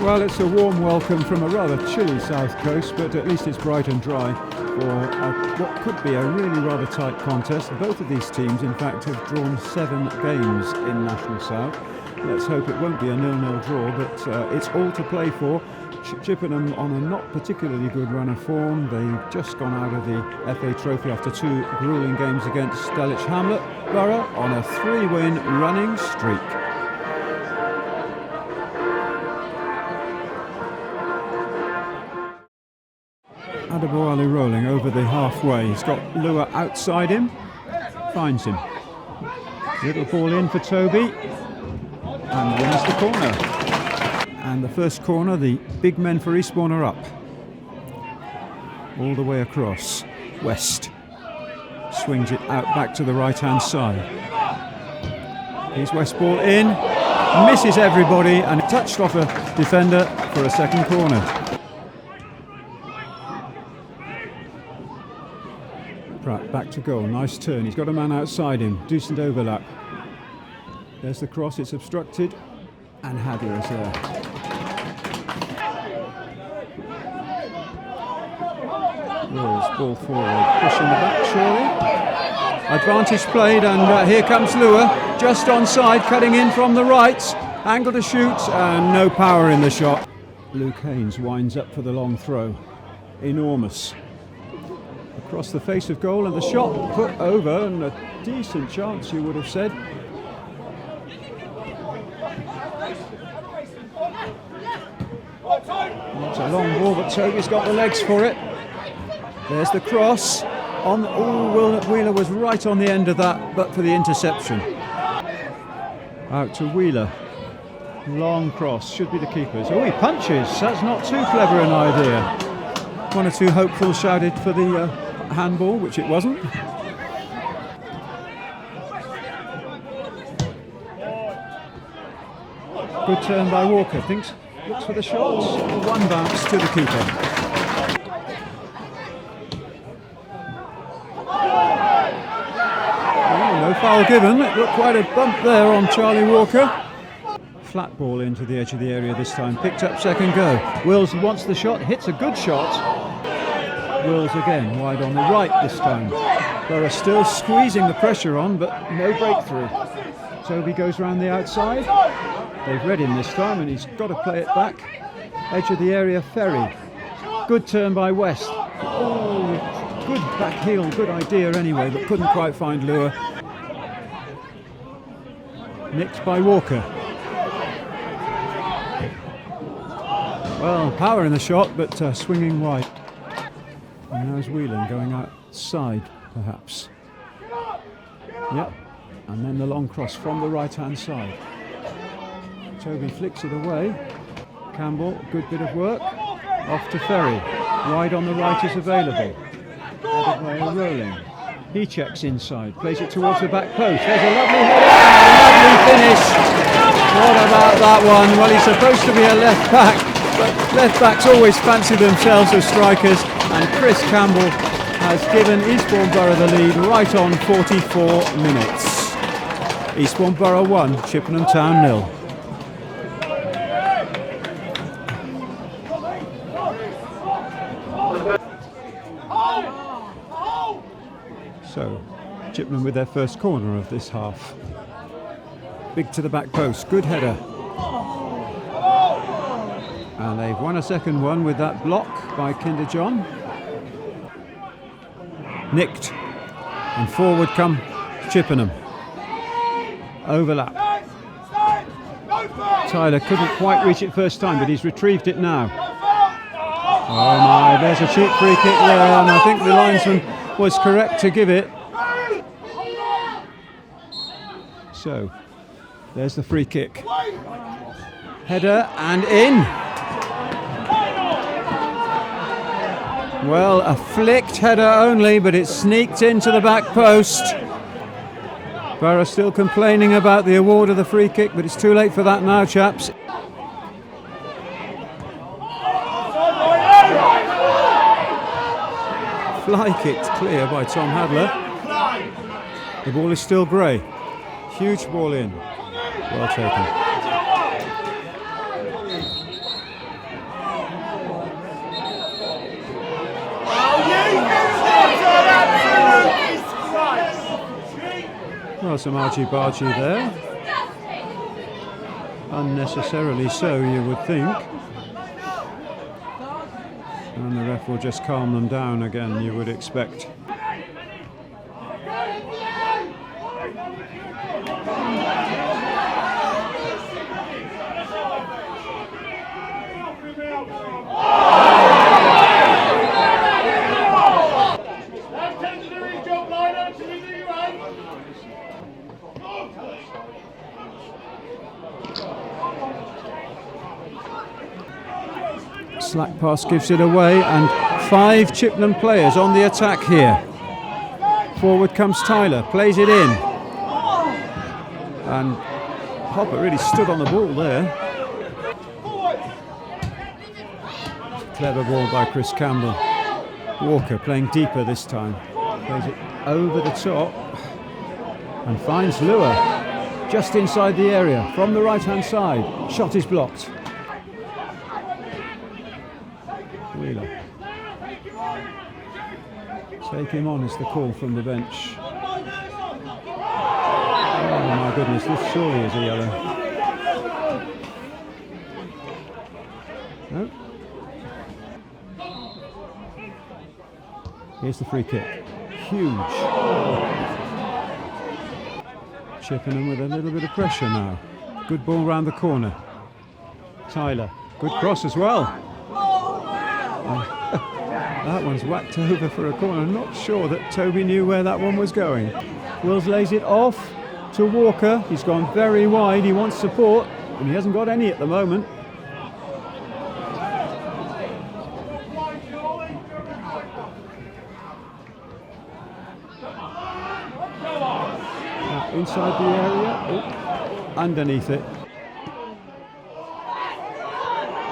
Well, it's a warm welcome from a rather chilly south coast, but at least it's bright and dry for what could be a really rather tight contest. Both of these teams, in fact, have drawn 7 games in National South. Let's hope it won't be a 0-0 draw, but it's all to play for. Chippenham on a not particularly good run of form. They've just gone out of the FA Trophy after 2 gruelling games against Dulwich Hamlet Borough on a 3-win running streak. Adeboali rolling over the halfway. He's got Lua outside him, finds him. Little ball in for Toby, and wins the corner. And the first corner, the big men for Eastbourne are up. All the way across. West swings it out back to the right-hand side. Here's West ball in, misses everybody, and touched off a defender for a second corner. Pratt back to goal, nice turn, he's got a man outside him, decent overlap. There's the cross, it's obstructed, and Hadler is there. Wills, ball forward, pushing the back surely. Advantage played, and here comes Lua, just onside, cutting in from the right. Angle to shoot, and no power in the shot. Luke Haynes winds up for the long throw. Enormous. Across the face of goal, and the shot put over, and a decent chance, you would have said. It's a long ball, but Toby's got the legs for it. There's the cross. Wheeler was right on the end of that, but for the interception. Out to Wheeler. Long cross, should be the keeper's. Oh, he punches. That's not too clever an idea. 1 or 2 hopefuls shouted for the handball, which it wasn't. Good turn by Walker. Looks for the shots. 1 bounce to the keeper. No foul given. It looked quite a bump there on Charlie Walker. Flat ball into the edge of the area this time. Picked up second go. Wills wants the shot. Hits a good shot. Wills again, wide on the right this time. Borough still squeezing the pressure on, but no breakthrough. Toby goes round the outside. They've read him this time, and he's got to play it back. Edge of the area, Ferry. Good turn by West. Oh, good back heel, good idea anyway, but couldn't quite find Lua. Nicked by Walker. Well, power in the shot, but swinging wide. And there's Whelan going outside, perhaps. Yep. And then the long cross from the right-hand side. Toby flicks it away. Campbell, good bit of work. Off to Ferry. Wide on the right is available. Adebayo rolling. He checks inside, plays it towards the back post. There's a lovely header, a lovely finish. What about that one? Well, he's supposed to be a left back, but left backs always fancy themselves as strikers, and Chris Campbell has given Eastbourne Borough the lead right on 44 minutes. Eastbourne Borough 1, Chippenham Town 0. So, Chippenham with their first corner of this half. Big to the back post, good header. And they've won a second one with that block by Kinder John. Nicked. And forward come Chippenham. Overlap. Tyler couldn't quite reach it first time, but he's retrieved it now. Oh my, there's a cheap free kick there, and I think the linesman was correct to give it. So, there's the free kick. Header and in. Well, a flicked header only, but it sneaked into the back post. Borough still complaining about the award of the free kick, but it's too late for that now, chaps. Fly kicked clear by Tom Hadler. The ball is still grey. Huge ball in. Well taken. Well, some argy-bargy there. Unnecessarily so, you would think. And the ref will just calm them down again, you would expect. Slack pass gives it away, and 5 Chippenham players on the attack here. Forward comes Tyler, plays it in. And Hopper really stood on the ball there. Clever ball by Chris Campbell. Walker playing deeper this time. Plays it over the top and finds Lure just inside the area from the right-hand side. Shot is blocked. Wheeler. Take him on is the call from the bench. Oh my goodness, this surely is a yellow. No. Here's the free kick. Huge. Chippenham with a little bit of pressure now. Good ball round the corner. Tyler. Good cross as well. That one's whacked over for a corner. I'm not sure that Toby knew where that one was going. Wills lays it off to Walker. He's gone very wide. He wants support, and he hasn't got any at the moment. Inside the area, underneath it.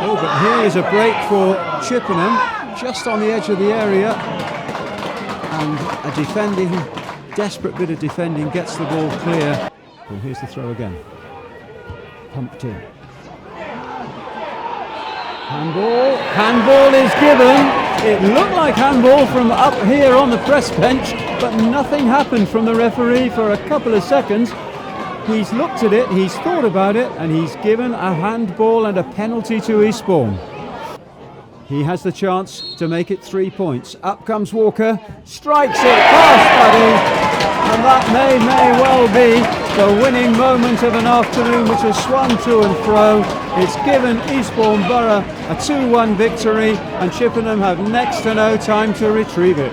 Oh, but here is a break for Chippenham, just on the edge of the area, and a desperate bit of defending gets the ball clear. Well, here's the throw again. Pumped in. Handball is given. It looked like handball from up here on the press bench, but nothing happened from the referee for a couple of seconds. He's looked at it, he's thought about it, and he's given a handball and a penalty to Eastbourne. He has the chance to make it 3 points. Up comes Walker, strikes it past Buddy, and that may well be the winning moment of an afternoon which has swung to and fro. It's given Eastbourne Borough a 2-1 victory, and Chippenham have next to no time to retrieve it.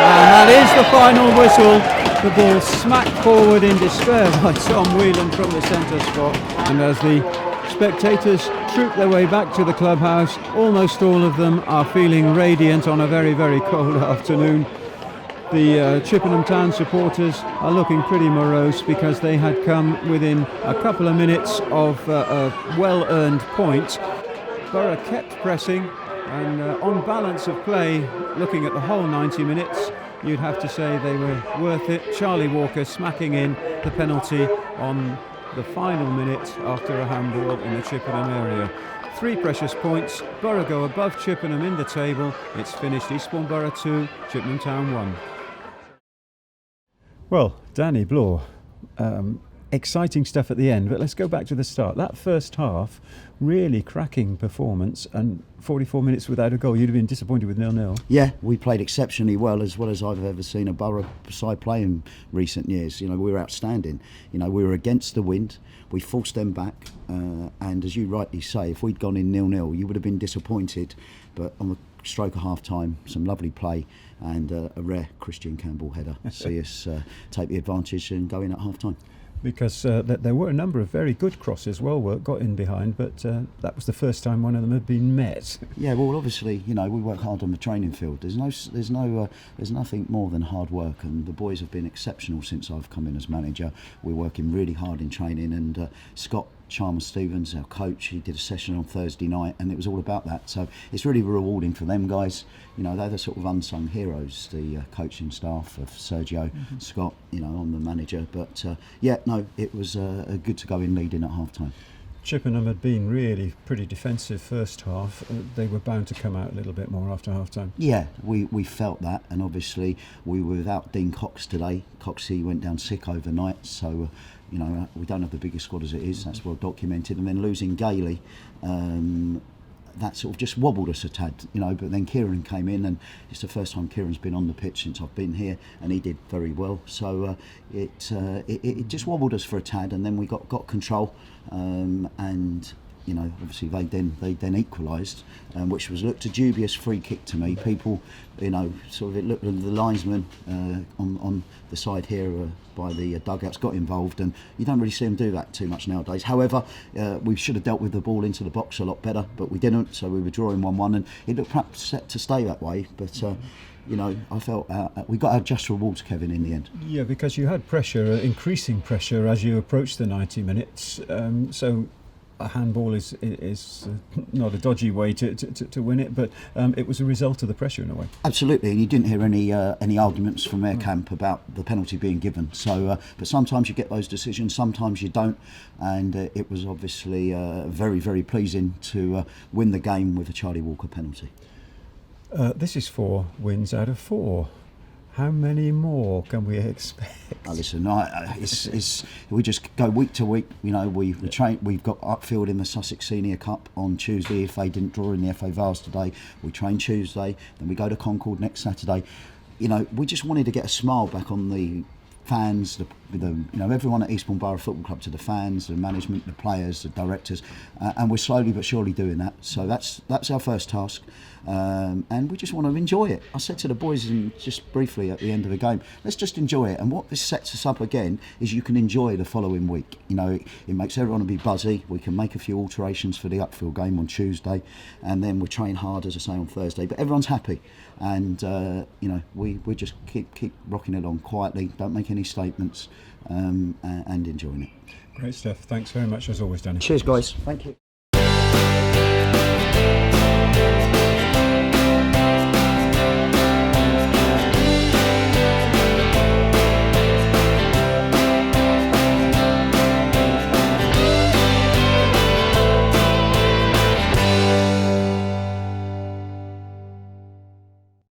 And that is the final whistle. The ball smacked forward in despair by Tom Whelan from the centre spot. And as the spectators troop their way back to the clubhouse, almost all of them are feeling radiant on a very, very cold afternoon. The Chippenham Town supporters are looking pretty morose because they had come within a couple of minutes of a well-earned point. Borough kept pressing, and on balance of play, looking at the whole 90 minutes, you'd have to say they were worth it. Charlie Walker smacking in the penalty on the final minute after a handball in the Chippenham area. 3 precious points. Borough go above Chippenham in the table. It's finished Eastbourne Borough 2, Chippenham Town 1. Well, Danny Bloor, exciting stuff at the end, but let's go back to the start. That first half, really cracking performance, and 44 minutes without a goal. You'd have been disappointed with 0-0. Yeah, we played exceptionally well as I've ever seen a Borough side play in recent years. You know, we were outstanding. You know, we were against the wind. We forced them back, and as you rightly say, if we'd gone in 0-0, you would have been disappointed. But on the stroke of half time, some lovely play and a rare Christian Campbell header. See us take the advantage and go in at half time. Because there were a number of very good crosses, well worked, got in behind, but that was the first time one of them had been met. Yeah, well, obviously, you know, we work hard on the training field. There's nothing more than hard work, and the boys have been exceptional since I've come in as manager. We're working really hard in training, and Scott Chalmers-Stevens, our coach, he did a session on Thursday night, and it was all about that. So it's really rewarding for them guys. You know, they're the sort of unsung heroes, the coaching staff of Sergio, Scott, you know, I'm the manager. But it was good to go in leading at half time. Chippenham had been really pretty defensive first half. They were bound to come out a little bit more after half time. Yeah, we felt that, and obviously we were without Dean Cox today. Coxie went down sick overnight, so we don't have the biggest squad as it is. That's well documented. And then losing Gailey, that sort of just wobbled us a tad, But then Kieran came in, and it's the first time Kieran's been on the pitch since I've been here, and he did very well. So it just wobbled us for a tad, and then we got control, and obviously they then equalised, which looked a dubious free kick to me. People, sort of it looked the linesman on the side here by the dugouts got involved, and you don't really see them do that too much nowadays. However, we should have dealt with the ball into the box a lot better, but we didn't. So we were drawing 1-1, and it looked perhaps set to stay that way. But I felt we got our just rewards, Kevin, in the end. Yeah, because you had pressure, increasing pressure as you approached the 90 minutes. So a handball is not a dodgy way to win it, but it was a result of the pressure in a way. Absolutely, and you didn't hear any arguments from their camp about the penalty being given. So, but sometimes you get those decisions, sometimes you don't, and it was obviously very, very pleasing to win the game with a Charlie Walker penalty. This is 4 wins out of 4. How many more can we expect? Listen, we just go week to week. We train. We've got Uckfield in the Sussex Senior Cup on Tuesday. If they didn't draw in the FA Vase today, we train Tuesday. Then we go to Concord next Saturday. We just wanted to get a smile back on the fans, everyone at Eastbourne Borough Football Club, to the fans, the management, the players, the directors, and we're slowly but surely doing that. So that's our first task, and we just want to enjoy it. I said to the boys, just briefly at the end of the game, let's just enjoy it. And what this sets us up again is you can enjoy the following week. It makes everyone be buzzy. We can make a few alterations for the Uckfield game on Tuesday, and then we train hard, as I say, on Thursday. But everyone's happy, and we just keep rocking it on quietly. Don't make any statements, and enjoying it. Great stuff. Thanks very much as always, Danny. Cheers, guys. Thank you.